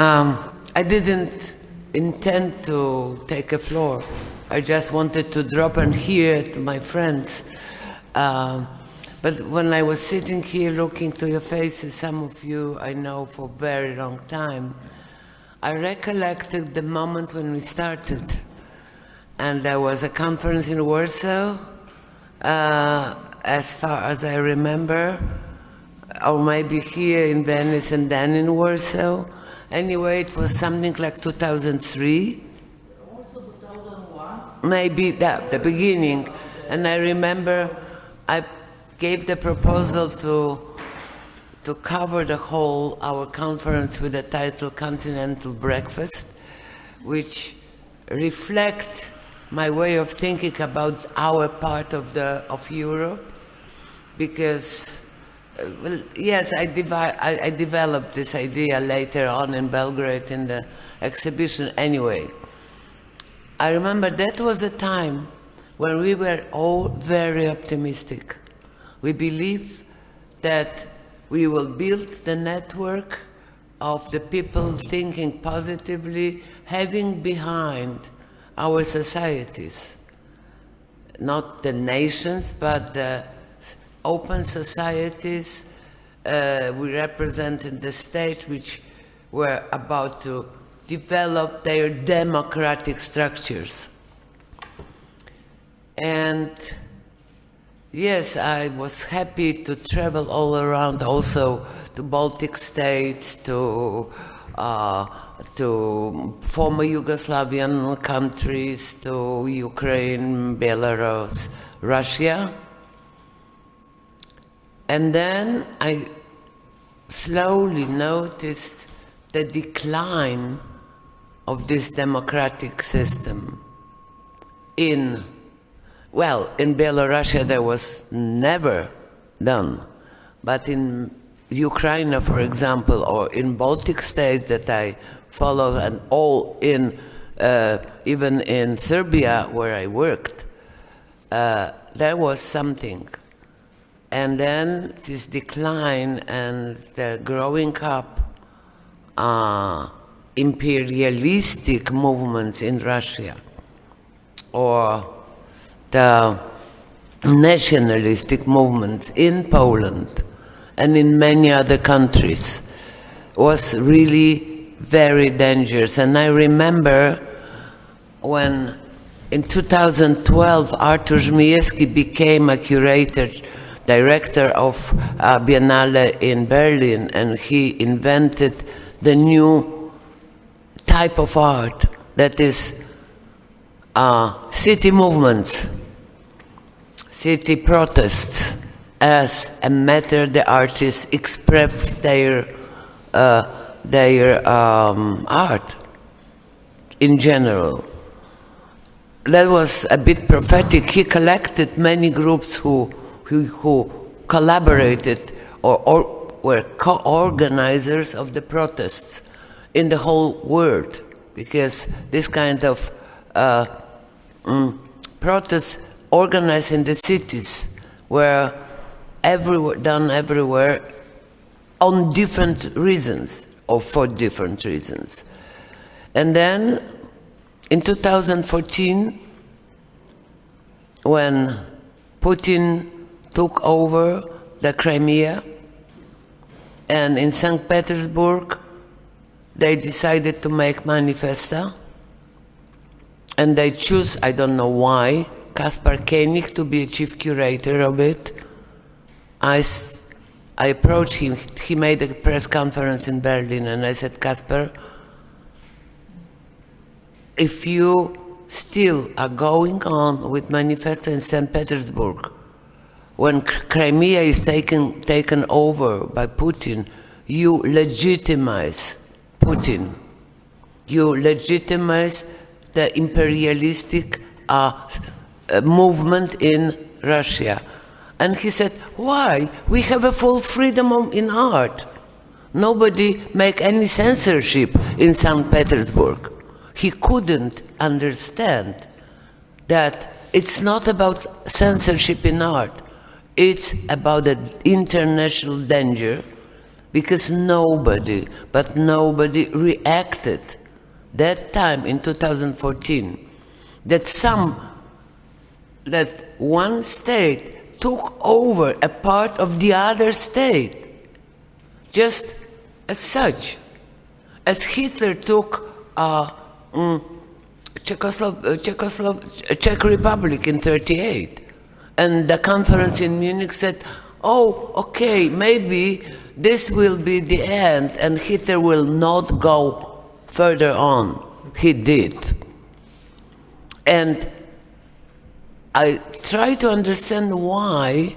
I didn't intend to take a floor. I just wanted to drop and hear to my friends. But when I was sitting here looking to your faces, some of you I know for a very long time, I recollected the moment when we started. And there was a conference in Warsaw, as far as I remember, or maybe here in Venice and then in Warsaw. Anyway, it was something like 2003. Also 2001? Maybe the beginning. And I remember I gave the proposal to cover the whole, our conference with the title Continental Breakfast, which reflect my way of thinking about our part of Europe, because, well, yes, I developed this idea later on in Belgrade in the exhibition anyway. I remember that was the time when we were all very optimistic. We believed that we will build the network of the people thinking positively, having behind our societies, not the nations, but the open societies we represent in the states which were about to develop their democratic structures. And yes, I was happy to travel all around, also to Baltic states, to former Yugoslavian countries, to Ukraine, Belarus, Russia. And then I slowly noticed the decline of this democratic system well, in Belarus there was never done, but in Ukraine, for example, or in Baltic states that I follow, and all in, even in Serbia where I worked, there was something. And then this decline and the growing up imperialistic movements in Russia, or the nationalistic movement in Poland and in many other countries was really very dangerous. And I remember when in 2012 Artur Żmijewski became a curator, director of Biennale in Berlin, and he invented the new type of art that is city movements, city protests, as a matter the artists express their art in general. That was a bit prophetic. He collected many groups who collaborated or were co-organizers of the protests in the whole world, because this kind of protests organized in the cities were done everywhere on different reasons, or for different reasons. And then in 2014, when Putin took over the Crimea, and in St. Petersburg they decided to make manifesto, and they choose, I don't know why, Kaspar Koenig to be a chief curator of it. I approached him, he made a press conference in Berlin, and I said, Kaspar, if you still are going on with manifesto in St. Petersburg, when Crimea is taken over by Putin, you legitimize Putin. You legitimize the imperialistic movement in Russia. And he said, why? We have a full freedom in art. Nobody make any censorship in St. Petersburg. He couldn't understand that it's not about censorship in art. It's about the international danger because nobody reacted that time in 2014 that one state took over a part of the other state, just as such, as Hitler took Czech Republic in '38, and the conference in Munich said, "Oh, okay, maybe this will be the end, and Hitler will not go further on." He did, and I try to understand why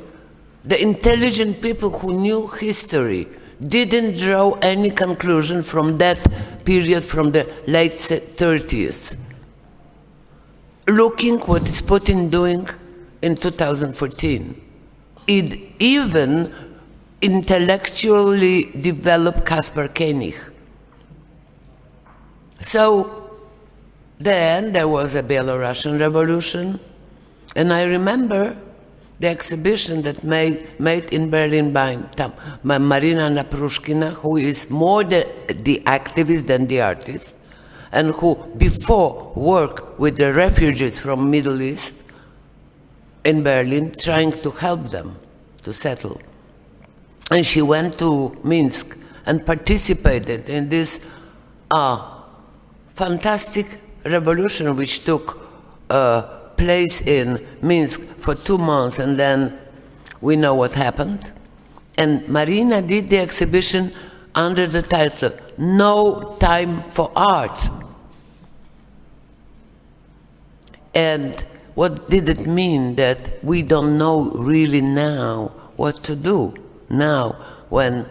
the intelligent people who knew history didn't draw any conclusion from that period, from the late 30s. Looking what is Putin doing in 2014. It even intellectually developed Kasper Koenig. So then there was a Belarusian revolution, and I remember the exhibition that made in Berlin by Marina Naprushkina, who is more the activist than the artist, and who before worked with the refugees from Middle East in Berlin, trying to help them to settle. And she went to Minsk and participated in this fantastic revolution which took place in Minsk for 2 months, and then we know what happened. And Marina did the exhibition under the title, "No Time for Art." And what did it mean? That we don't know really now what to do now when,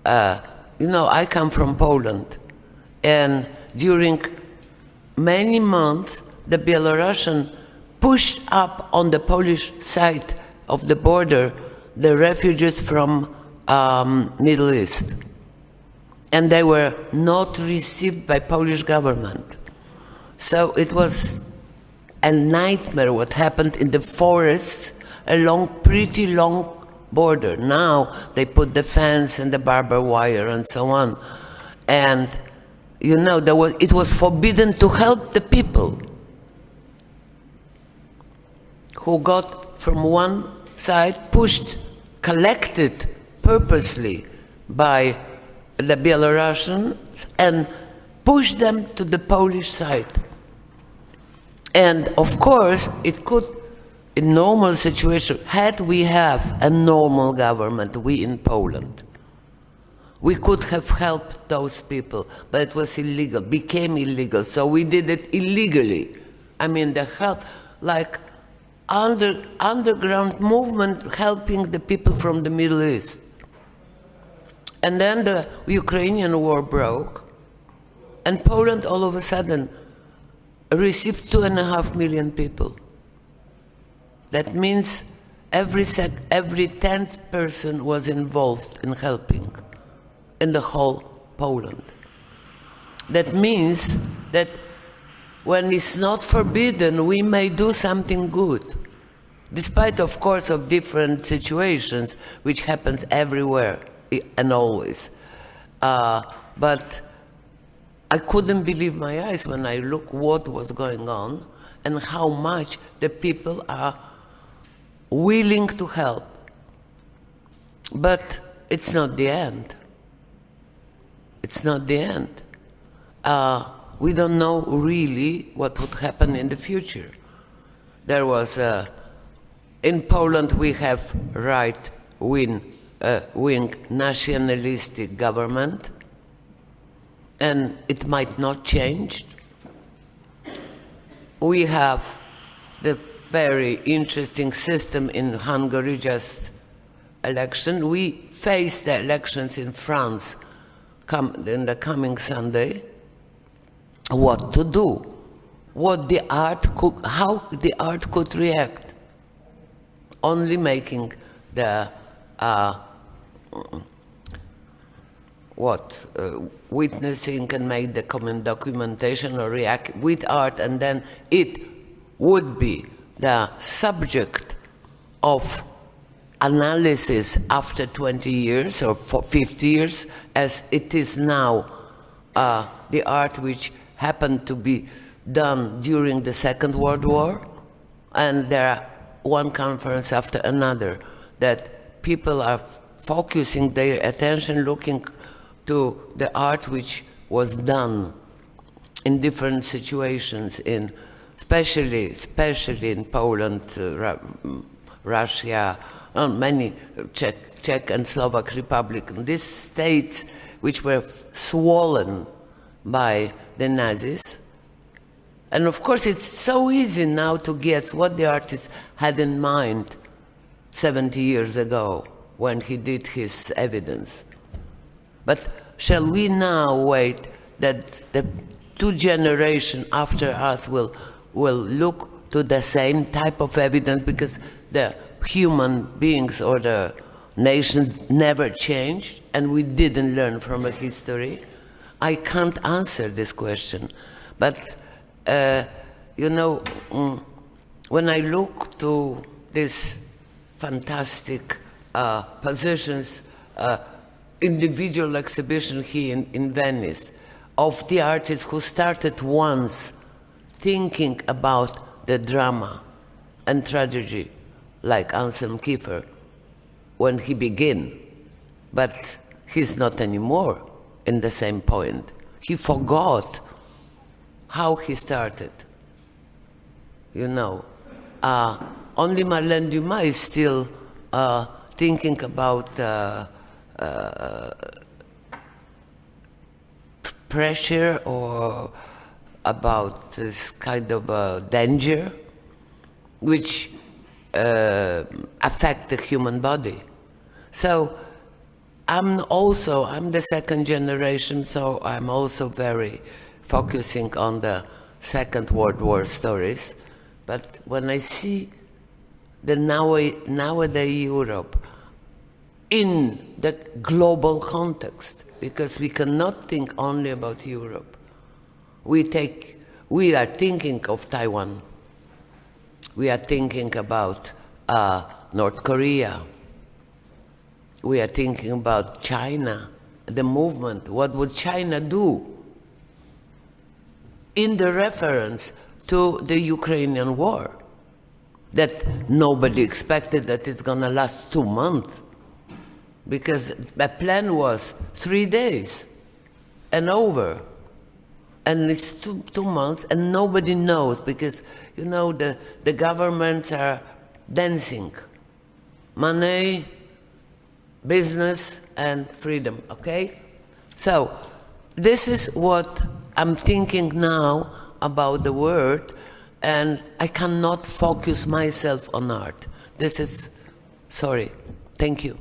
I come from Poland, and during many months the Belarusian pushed up on the Polish side of the border the refugees from Middle East, and they were not received by Polish government. So it was a nightmare what happened in the forests along pretty long border. Now they put the fence and the barbed wire and so on, and it was forbidden to help the people who got from one side, collected purposely by the Belarusians, and pushed them to the Polish side. And of course, it could, in normal situation, had we have a normal government, we in Poland, we could have helped those people, but it was illegal, became illegal, so we did it illegally. I mean, the help, like underground movement helping the people from the Middle East. And then the Ukrainian war broke, and Poland all of a sudden received 2.5 million people. That means every 10th person was involved in helping in the whole Poland. That means that when it's not forbidden, we may do something good, despite, of course, of different situations, which happens everywhere and always. But I couldn't believe my eyes when I looked what was going on and how much the people are willing to help. But it's not the end. It's not the end. We don't know really what would happen in the future. There was, in Poland we have right-wing nationalistic government, and it might not change. We have the very interesting system in Hungary, just election. We face the elections in France in the coming Sunday. What to do? How the art could react? Only making the witnessing and make the common documentation or react with art, and then it would be the subject of analysis after 20 years or 50 years, as it is now the art which happened to be done during the Second World War, and there are one conference after another that people are focusing their attention, looking to the art which was done in different situations, especially in Poland, Russia, many Czech and Slovak Republic, these states which were swollen by the Nazis. And of course, it's so easy now to guess what the artist had in mind 70 years ago when he did his evidence. But shall we now wait that the two generations after us will look to the same type of evidence, because the human beings or the nations never changed and we didn't learn from a history? I can't answer this question. But, when I look to these fantastic positions, individual exhibition here in Venice, of the artists who started once thinking about the drama and tragedy, like Anselm Kiefer, when he began, but he's not anymore in the same point. He forgot how he started. Only Marlène Dumas is still thinking about pressure or about this kind of danger which affect the human body. So I'm the second generation, so I'm also very focusing on the Second World War stories. But when I see the nowadays Europe in the global context, because we cannot think only about Europe. We are thinking of Taiwan. We are thinking about North Korea. We are thinking about China, the movement. What would China do in the reference to the Ukrainian war? That nobody expected that it's going to last 2 months. Because the plan was 3 days and over. And it's two months, and nobody knows, because, the governments are dancing. Money, business, and freedom, okay? So, this is what I'm thinking now about the world, and I cannot focus myself on art. Sorry. Thank you.